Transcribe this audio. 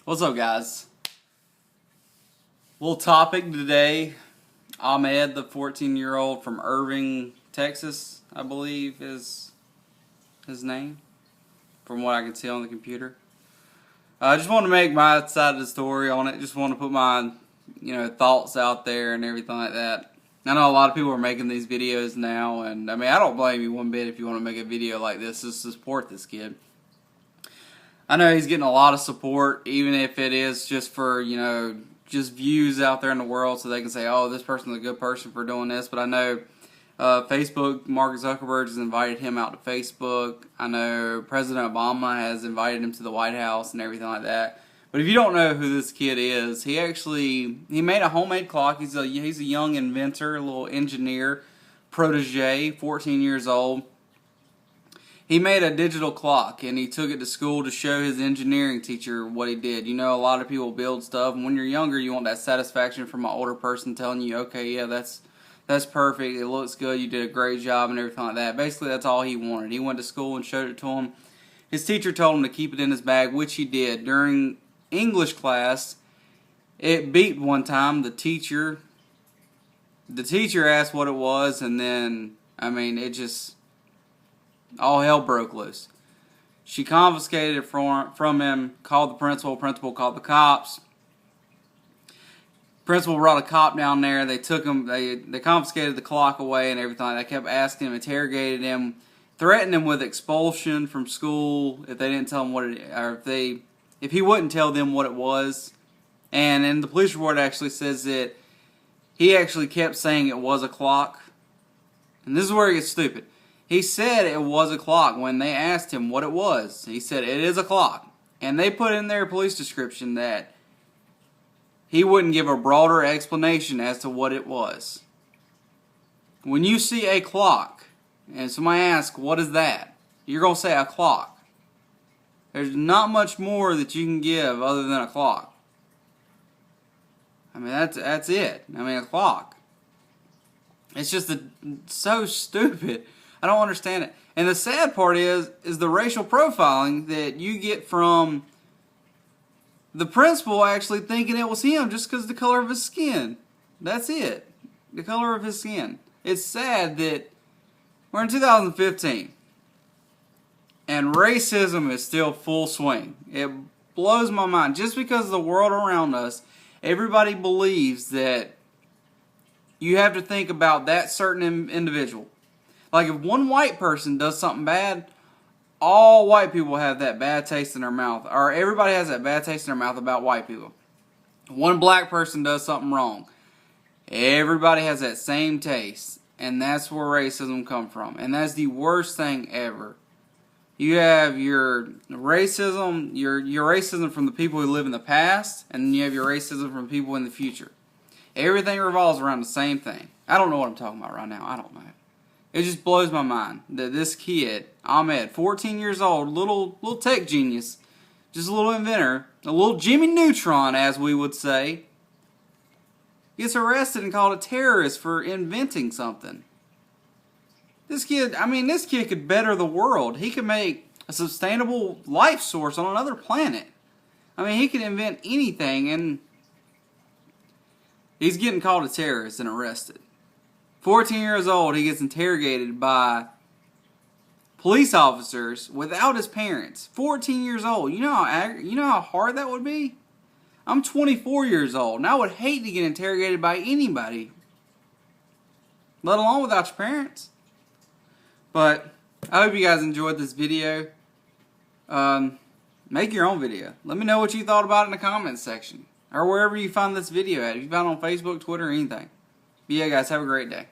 What's up, guys? Little topic today. Ahmed, the 14-year-old from Irving, Texas, I believe is his name, from what I can see on the computer. I just want to make my side of the story on it. Just want to put my, thoughts out there and everything like that. I know a lot of people are making these videos now, and I don't blame you one bit if you want to make a video like this just to support this kid. I know he's getting a lot of support, even if it is just for, just views out there in the world so they can say, oh, this person's a good person for doing this. But I know Facebook, Mark Zuckerberg has invited him out to Facebook. I know President Obama has invited him to the White House and everything like that. But if you don't know who this kid is, he made a homemade clock. He's a young inventor, a little engineer, protege, 14 years old. He made a digital clock, and he took it to school to show his engineering teacher what he did. You know, a lot of people build stuff, and when you're younger, you want that satisfaction from an older person telling you, okay, yeah, that's perfect, it looks good, you did a great job, and everything like that. Basically, that's all he wanted. He went to school and showed it to him. His teacher told him to keep it in his bag, which he did. During English class, it beeped one time. The teacher asked what it was, and then, it just... all hell broke loose. She confiscated it from him, called the principal called the cops. Principal brought a cop down there. They took him, they confiscated the clock away and everything. They kept asking him, interrogated him, threatened him with expulsion from school if they didn't tell him what it, or if he wouldn't tell them what it was. And in the police report actually says that he actually kept saying it was a clock. And this is where it gets stupid. He said it was a clock when they asked him what it was. He said it is a clock. And they put in their police description that he wouldn't give a broader explanation as to what it was. When you see a clock and somebody asks, what is that? You're going to say a clock. There's not much more that you can give other than a clock. That's it. A clock. It's just so stupid. I don't understand it. And the sad part is the racial profiling that you get from the principal actually thinking it was him just because of the color of his skin. That's it. The color of his skin. It's sad that we're in 2015 and racism is still full swing. It blows my mind. Just because of the world around us, everybody believes that you have to think about that certain individual. Like if one white person does something bad, all white people have that bad taste in their mouth. Or everybody has that bad taste in their mouth about white people. One black person does something wrong. Everybody has that same taste. And that's where racism comes from. And that's the worst thing ever. You have your racism, your racism from the people who live in the past, and then you have your racism from people in the future. Everything revolves around the same thing. I don't know what I'm talking about right now. I don't know. It just blows my mind that this kid, Ahmed, 14 years old, little tech genius, just a little inventor, a little Jimmy Neutron, as we would say, gets arrested and called a terrorist for inventing something. This kid could better the world. He could make a sustainable life source on another planet. He could invent anything, and he's getting called a terrorist and arrested. 14 years old, he gets interrogated by police officers without his parents. 14 years old. You know how hard that would be? I'm 24 years old, and I would hate to get interrogated by anybody, let alone without your parents. But I hope you guys enjoyed this video. Make your own video. Let me know what you thought about it in the comments section, or wherever you find this video at. If you found it on Facebook, Twitter, or anything. But yeah, guys, have a great day.